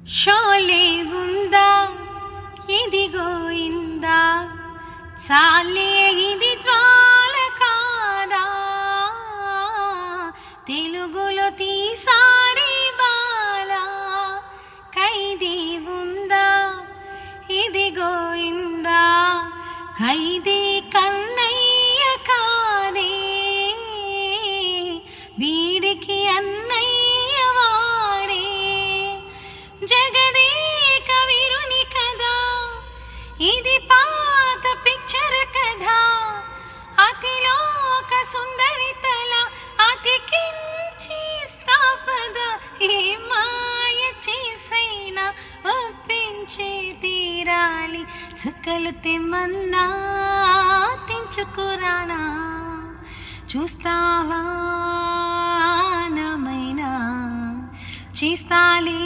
షోలే ఉందా ఇదిగో ఇందా చాలే ఇది జ్వాల కాదా తెలుగులో తీసారి బాలా ఖైదీ ఉందా ఇదిగో ఇందా ఖైదీ కన్నయ్య కాదే వీడికి అన్నయ్య వాడే జగదేక వీరుని కదా ఇది పాత పిక్చర్ కదా అతిలోక సుందరి తల అతికించి స్థాపద ఏ మాయ చేసైనా ఒప్పించే తీరాలి చుక్కలు తెమ్మన్నా తెంచుకురానా చూస్తావా నమైనా చేస్తాలే